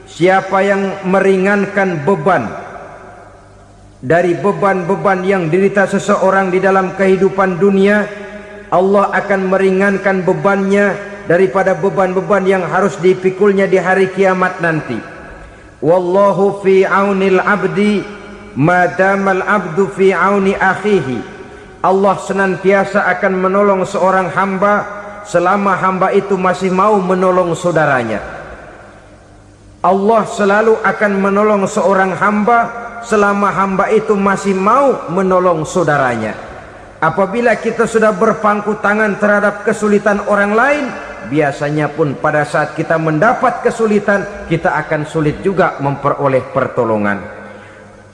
Siapa yang meringankan beban dari beban-beban yang dirita seseorang di dalam kehidupan dunia, Allah akan meringankan bebannya daripada beban-beban yang harus dipikulnya di hari kiamat nanti. Wallahu fi aunil abdi madamal abdu fi auni akhihi. Allah senantiasa akan menolong seorang hamba selama hamba itu masih mau menolong saudaranya. Allah selalu akan menolong seorang hamba selama hamba itu masih mau menolong saudaranya. Apabila kita sudah berpangku tangan terhadap kesulitan orang lain, biasanya pun pada saat kita mendapat kesulitan, kita akan sulit juga memperoleh pertolongan.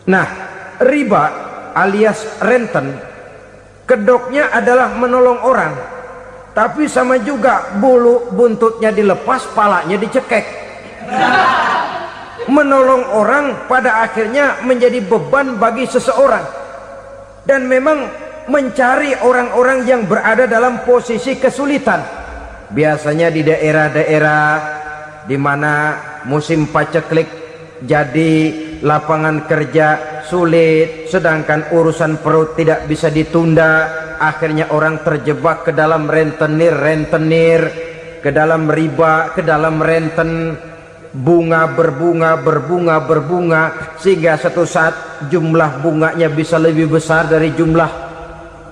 Nah, riba alias renten, kedoknya adalah menolong orang, tapi sama juga bulu buntutnya dilepas, palanya dicekek. Menolong orang pada akhirnya menjadi beban bagi seseorang, dan memang mencari orang-orang yang berada dalam posisi kesulitan, biasanya di daerah-daerah di mana musim paceklik, jadi lapangan kerja sulit, sedangkan urusan perut tidak bisa ditunda. Akhirnya orang terjebak ke dalam rentenir, ke dalam riba, ke dalam renten. Bunga berbunga, sehingga satu saat jumlah bunganya bisa lebih besar dari jumlah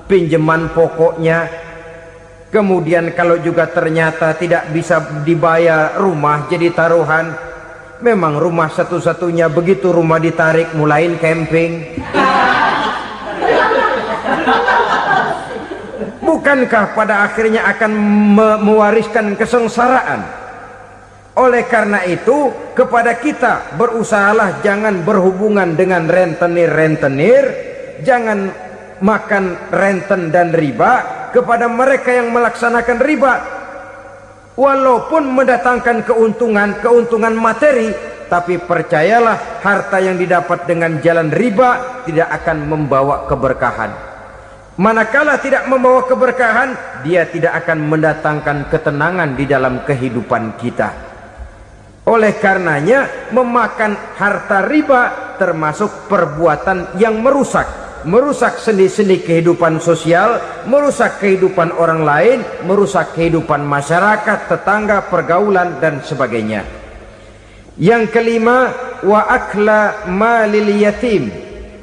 pinjaman pokoknya. Kemudian kalau juga ternyata tidak bisa dibayar, rumah jadi taruhan. Memang rumah satu-satunya, begitu rumah ditarik mulain camping. Bukankah pada akhirnya akan mewariskan kesengsaraan? Oleh karena itu, kepada kita berusahalah jangan berhubungan dengan rentenir, jangan makan renten dan riba. Kepada mereka yang melaksanakan riba, walaupun mendatangkan keuntungan materi, tapi percayalah, harta yang didapat dengan jalan riba tidak akan membawa keberkahan. Manakala tidak membawa keberkahan, dia tidak akan mendatangkan ketenangan di dalam kehidupan kita. Oleh karenanya, memakan harta riba termasuk perbuatan yang merusak sendi-sendi kehidupan sosial, merusak kehidupan orang lain, merusak kehidupan masyarakat, tetangga, pergaulan, dan sebagainya. Yang kelima, wa akla malil yatim,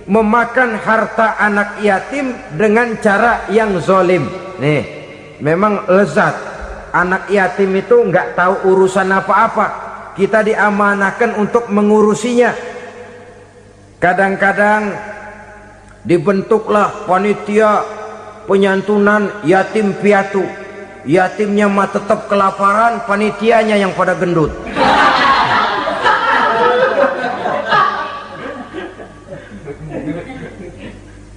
memakan harta anak yatim dengan cara yang zalim. Nih, memang lezat. Anak yatim itu nggak tahu urusan apa-apa. Kita diamanahkan untuk mengurusinya. Kadang-kadang dibentuklah panitia penyantunan yatim piatu. Yatimnya mah tetap kelaparan, panitianya yang pada gendut.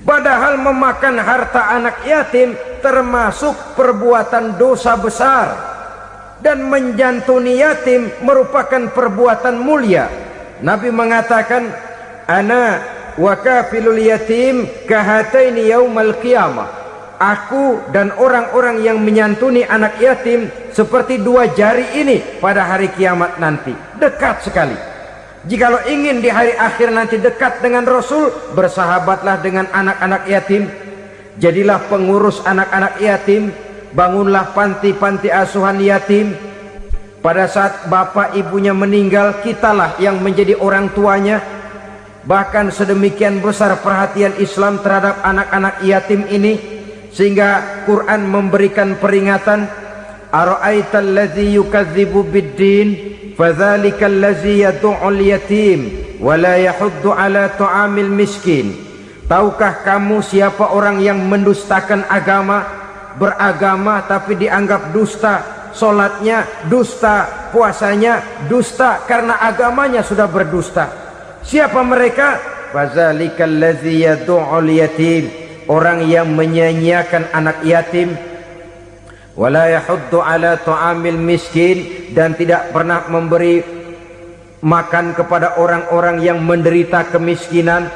Padahal memakan harta anak yatim termasuk perbuatan dosa besar. Dan menjantuni yatim merupakan perbuatan mulia. Nabi mengatakan, ana wa kafilul yatim kahataini yaumal qiyamah. Aku dan orang-orang yang menyantuni anak yatim seperti dua jari ini pada hari kiamat nanti. Dekat sekali. Jikalau ingin di hari akhir nanti dekat dengan Rasul, bersahabatlah dengan anak-anak yatim. Jadilah pengurus anak-anak yatim. Bangunlah panti-panti asuhan yatim. Pada saat bapak ibunya meninggal, kitalah yang menjadi orang tuanya. Bahkan sedemikian besar perhatian Islam terhadap anak-anak yatim ini, sehingga Quran memberikan peringatan, ara'aital ladzi yukadzibu biddin fadzalikal ladzi yad'ul yatim wa la yahuddu ala ta'amil miskin. Tahukah kamu siapa orang yang mendustakan agama? Beragama tapi dianggap dusta, solatnya dusta, puasanya dusta, karena agamanya sudah berdusta. Siapa mereka? Fazalikal ladzi yad'ul yatim, orang yang menyia-nyiakan anak yatim, wala yahuddu ala ta'amil miskin, dan tidak pernah memberi makan kepada orang-orang yang menderita kemiskinan.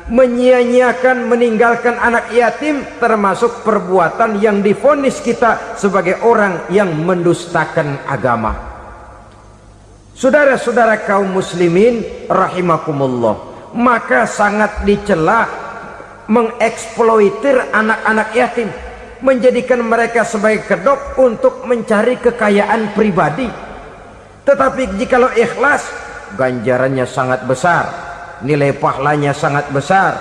Menyia-nyiakan, meninggalkan anak yatim termasuk perbuatan yang divonis kita sebagai orang yang mendustakan agama. Saudara-saudara kaum muslimin rahimakumullah, maka sangat dicela mengeksploitir anak-anak yatim, menjadikan mereka sebagai kedok untuk mencari kekayaan pribadi. Tetapi jikalau ikhlas, ganjarannya sangat besar, nilai pahalanya sangat besar.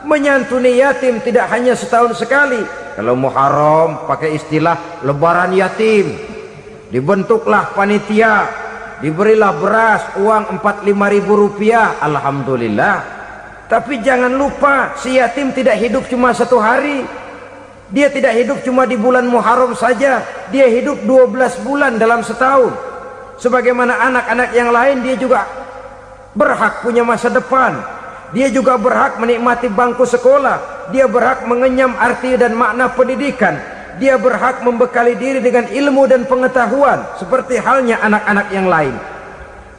Menyantuni yatim tidak hanya setahun sekali. Kalau Muharram pakai istilah lebaran yatim, dibentuklah panitia, diberilah beras, uang 45.000 rupiah, alhamdulillah. Tapi jangan lupa, si yatim tidak hidup cuma satu hari. Dia tidak hidup cuma di bulan Muharram saja, dia hidup 12 bulan dalam setahun. Sebagaimana anak-anak yang lain, dia juga berhak punya masa depan. Dia juga berhak menikmati bangku sekolah. Dia berhak mengenyam arti dan makna pendidikan. Dia berhak membekali diri dengan ilmu dan pengetahuan, seperti halnya anak-anak yang lain.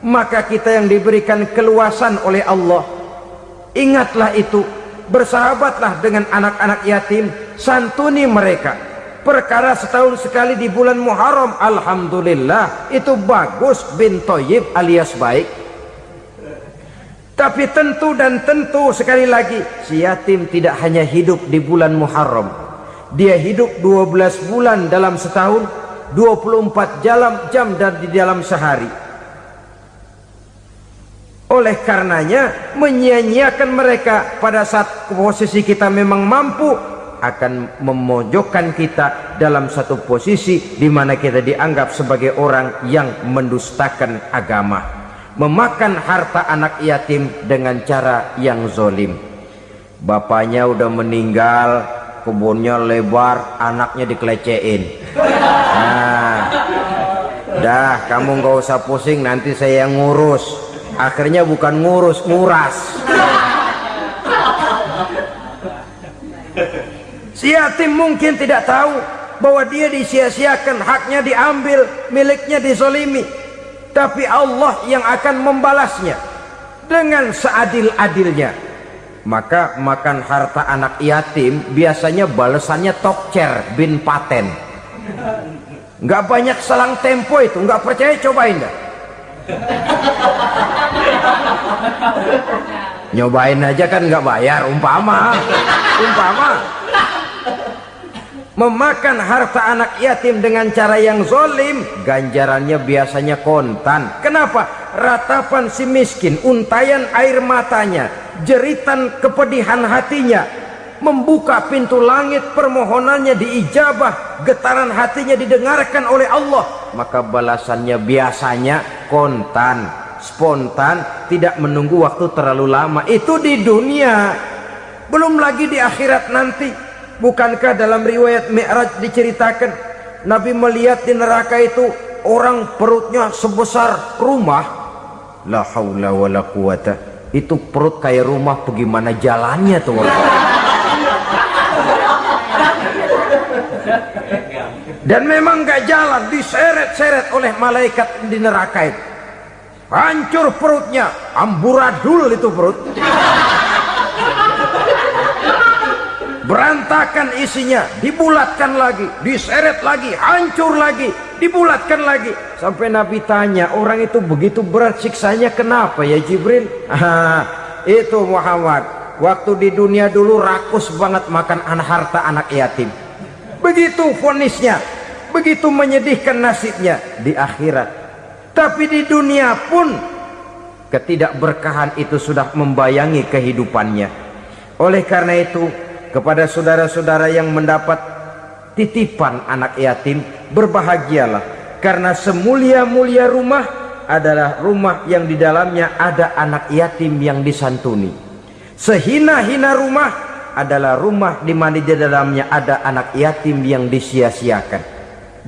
Maka kita yang diberikan keluasan oleh Allah, ingatlah itu, bersahabatlah dengan anak-anak yatim, santuni mereka. Perkara setahun sekali di bulan Muharram, alhamdulillah, itu bagus, bin Thayyib alias baik. Tapi tentu dan tentu sekali lagi, si yatim tidak hanya hidup di bulan Muharram. Dia hidup 12 bulan dalam setahun, 24 jam dan di dalam sehari. Oleh karenanya, menyia-nyiakan mereka pada saat posisi kita memang mampu akan memojokkan kita dalam satu posisi di mana kita dianggap sebagai orang yang mendustakan agama, memakan harta anak yatim dengan cara yang zolim. Bapaknya udah meninggal, kebunnya lebar, anaknya dikelecehin. Nah, dah kamu nggak usah pusing, nanti saya yang ngurus. Akhirnya bukan ngurus, nguras. Si yatim mungkin tidak tahu bahwa dia disia-siakan, haknya diambil, miliknya dizolimi. Tapi Allah yang akan membalasnya dengan seadil-adilnya. Maka makan harta anak yatim biasanya balasannya tokcer bin paten. Nggak banyak selang tempo itu, nggak percaya cobain dah. Nyobain aja kan nggak bayar, umpama. Memakan harta anak yatim dengan cara yang zolim, ganjarannya biasanya kontan. Kenapa? Ratapan si miskin, untayan air matanya, jeritan kepedihan hatinya, membuka pintu langit, permohonannya diijabah, getaran hatinya didengarkan oleh Allah. Maka balasannya biasanya kontan, spontan, tidak menunggu waktu terlalu lama. Itu di dunia, belum lagi di akhirat nanti. Bukankah dalam riwayat Mi'raj diceritakan Nabi melihat di neraka itu orang perutnya sebesar rumah? La haula wala quwata. Itu perut kayak rumah, bagaimana jalannya tuh? Dan memang gak jalan, diseret-seret oleh malaikat di neraka itu. Hancur perutnya, amburadul itu perut. Berantakan isinya, dibulatkan lagi, diseret lagi, hancur lagi, dibulatkan lagi. Sampai Nabi tanya, orang itu begitu berat siksanya kenapa ya Jibril? Itu Muhammad, waktu di dunia dulu rakus banget makan harta anak yatim. Begitu vonisnya, begitu menyedihkan nasibnya di akhirat. Tapi di dunia pun ketidakberkahan itu sudah membayangi kehidupannya. Oleh karena itu, kepada saudara-saudara yang mendapat titipan anak yatim, berbahagialah, karena semulia-mulia rumah adalah rumah yang di dalamnya ada anak yatim yang disantuni. Sehina-hina rumah adalah rumah di mana di dalamnya ada anak yatim yang disia-siakan.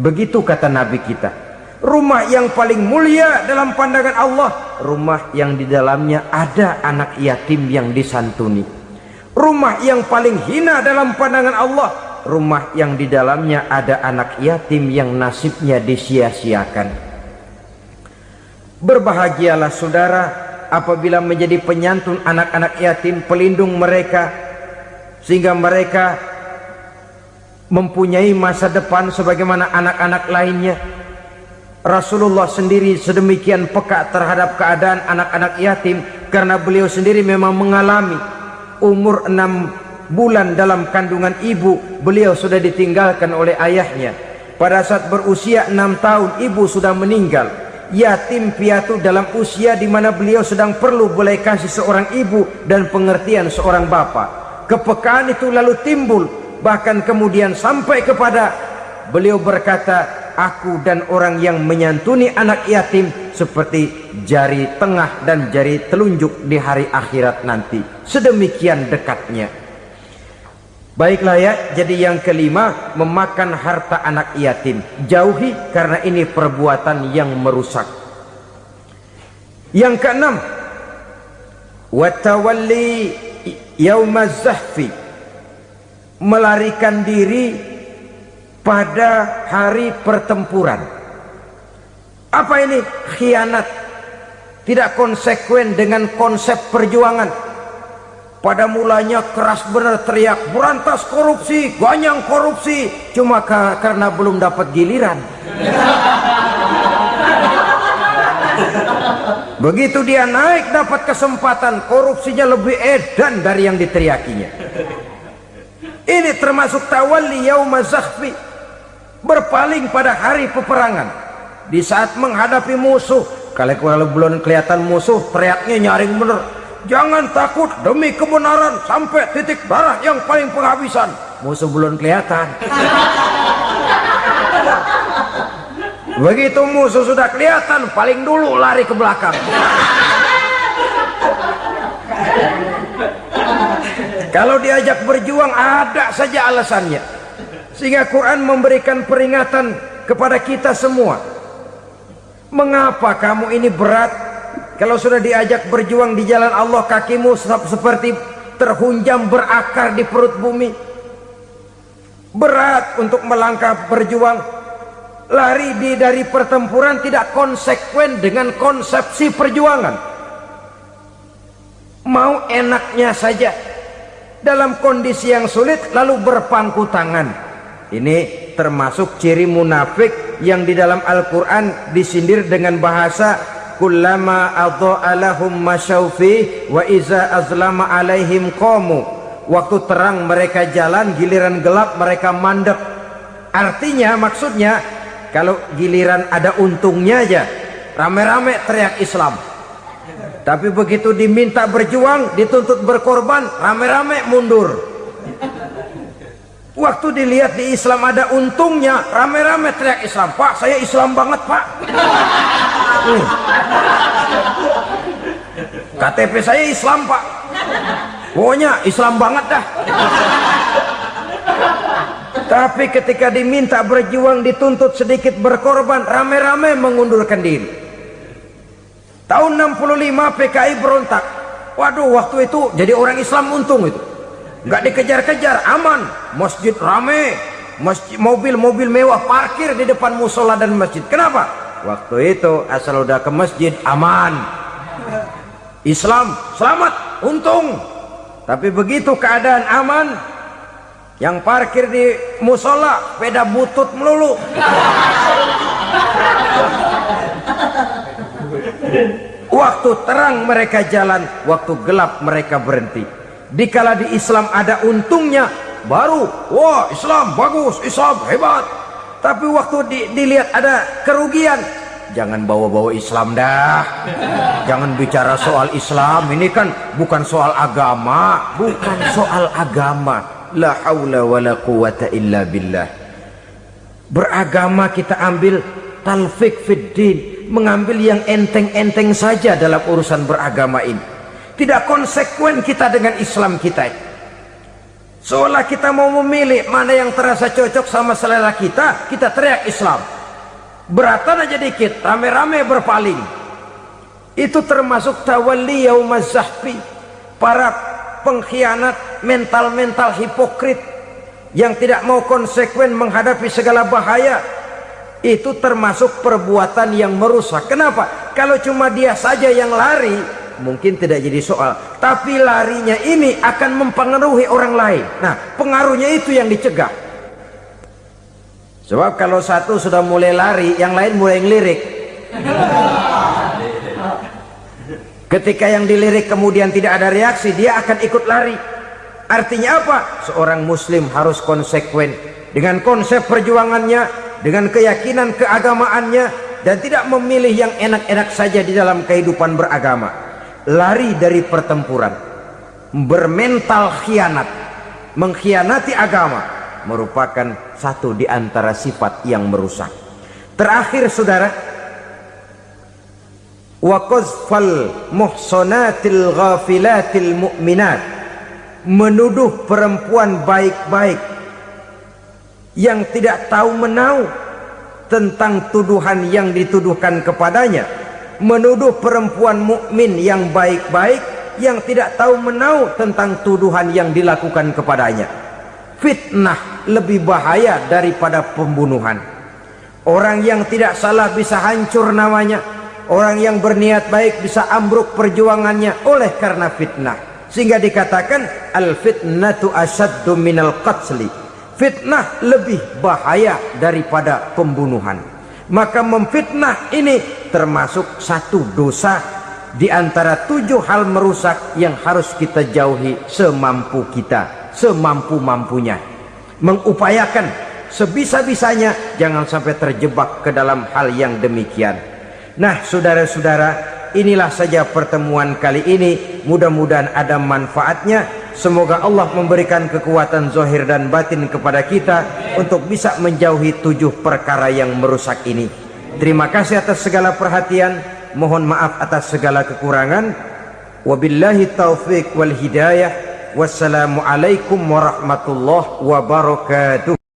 Begitu kata Nabi kita. Rumah yang paling mulia dalam pandangan Allah, rumah yang di dalamnya ada anak yatim yang disantuni. Rumah yang paling hina dalam pandangan Allah, rumah yang di dalamnya ada anak yatim yang nasibnya disia-siakan. Berbahagialah saudara apabila menjadi penyantun anak-anak yatim, pelindung mereka, sehingga mereka mempunyai masa depan sebagaimana anak-anak lainnya. Rasulullah sendiri sedemikian peka terhadap keadaan anak-anak yatim, karena beliau sendiri memang mengalami umur 6 bulan dalam kandungan ibu, beliau sudah ditinggalkan oleh ayahnya. Pada saat berusia 6 tahun ibu sudah meninggal, yatim piatu dalam usia di mana beliau sedang perlu belas kasih seorang ibu dan pengertian seorang bapa. Kepekaan itu lalu timbul, bahkan kemudian sampai kepada beliau berkata, aku dan orang yang menyantuni anak yatim seperti jari tengah dan jari telunjuk di hari akhirat nanti. Sedemikian dekatnya. Baiklah ya, jadi yang kelima, memakan harta anak yatim. Jauhi, karena ini perbuatan yang merusak. Yang keenam, watawalli yaumaz zahfi, melarikan diri pada hari pertempuran. Apa ini? Khianat, tidak konsekuen dengan konsep perjuangan. Pada mulanya keras benar teriak berantas korupsi, ganyang korupsi, cuma karena belum dapat giliran. Begitu dia naik dapat kesempatan, korupsinya lebih edan dari yang diteriakinya. Ini termasuk tawalli yaumaz zahfi, berpaling pada hari peperangan. Di saat menghadapi musuh, kalau belum kelihatan musuh, teriaknya nyaring bener, jangan takut demi kebenaran sampai titik darah yang paling penghabisan. Musuh belum kelihatan. Begitu musuh sudah kelihatan, paling dulu lari ke belakang. Kalau diajak berjuang ada saja alasannya. Sehingga Quran memberikan peringatan kepada kita semua. Mengapa kamu ini berat? Kalau sudah diajak berjuang di jalan Allah, kakimu seperti terhunjam berakar di perut bumi. Berat untuk melangkah berjuang. Lari dari pertempuran tidak konsekuen dengan konsepsi perjuangan. Mau enaknya saja dalam kondisi yang sulit lalu berpangku tangan. Ini termasuk ciri munafik yang di dalam Al-Quran disindir dengan bahasa kullama adha'a lahum masyaufi wa iza azlama alaihim qamu. Waktu terang mereka jalan, giliran gelap mereka mandek. Artinya, maksudnya, kalau giliran ada untungnya aja, rame-rame teriak Islam. Tapi begitu diminta berjuang, dituntut berkorban, rame-rame mundur. Waktu dilihat di Islam ada untungnya, rame-rame teriak Islam. Pak, saya Islam banget, Pak. KTP saya Islam, Pak. Pokoknya Islam banget dah. Tapi ketika diminta berjuang, dituntut sedikit berkorban, rame-rame mengundurkan diri. Tahun 65 PKI berontak. Waduh, waktu itu jadi orang Islam untung itu. Nggak dikejar-kejar, aman. Masjid rame, mobil-mobil mewah parkir di depan musola dan masjid. Kenapa? Waktu itu asal udah ke masjid aman. Islam selamat, untung. Tapi begitu keadaan aman, yang parkir di musola sepeda butut melulu. Waktu terang mereka jalan, waktu gelap mereka berhenti. Dikala di Islam ada untungnya, baru wah Islam bagus, Islam hebat. Tapi waktu dilihat ada kerugian, jangan bawa-bawa Islam dah. Jangan bicara soal Islam, ini kan bukan soal agama. Bukan soal agama. La haula wa la quwata illa billah. Beragama kita ambil talfik fid din, mengambil yang enteng-enteng saja dalam urusan beragama ini. Tidak konsekuen kita dengan Islam kita. Seolah kita mau memilih mana yang terasa cocok sama selera kita, kita teriak Islam. Beratan aja dikit, rame-rame berpaling. Itu termasuk tawalli yaumaz zahfi. Para pengkhianat, mental-mental hipokrit yang tidak mau konsekuen menghadapi segala bahaya. Itu termasuk perbuatan yang merusak. Kenapa? Kalau cuma dia saja yang lari, mungkin tidak jadi soal. Tapi larinya ini akan mempengaruhi orang lain. Nah, pengaruhnya itu yang dicegah. Sebab kalau satu sudah mulai lari, yang lain mulai ngelirik. Ketika yang dilirik kemudian tidak ada reaksi, dia akan ikut lari. Artinya apa? Seorang muslim harus konsekuen dengan konsep perjuangannya, dengan keyakinan keagamaannya, dan tidak memilih yang enak-enak saja di dalam kehidupan beragama. Lari dari pertempuran, bermental khianat, mengkhianati agama, merupakan satu di antara sifat yang merusak. Terakhir saudara, wa qazfal muhsanatil ghafilatil mu'minat, menuduh perempuan baik-baik yang tidak tahu menahu tentang tuduhan yang dituduhkan kepadanya, menuduh perempuan mukmin yang baik-baik yang tidak tahu menahu tentang tuduhan yang dilakukan kepadanya. Fitnah lebih bahaya daripada pembunuhan. Orang yang tidak salah bisa hancur namanya, orang yang berniat baik bisa ambruk perjuangannya oleh karena fitnah. Sehingga dikatakan al fitnatu asyaddu minal qatli, fitnah lebih bahaya daripada pembunuhan. Maka memfitnah ini termasuk satu dosa di antara 7 hal merusak yang harus kita jauhi semampu kita, semampu-mampunya. Mengupayakan sebisa-bisanya jangan sampai terjebak ke dalam hal yang demikian. Nah saudara-saudara, inilah saja pertemuan kali ini. Mudah-mudahan ada manfaatnya. Semoga Allah memberikan kekuatan zahir dan batin kepada kita untuk bisa menjauhi 7 perkara yang merusak ini. Terima kasih atas segala perhatian. Mohon maaf atas segala kekurangan. Wabillahi taufiq wal hidayah. Wassalamualaikum warahmatullahi wabarakatuh.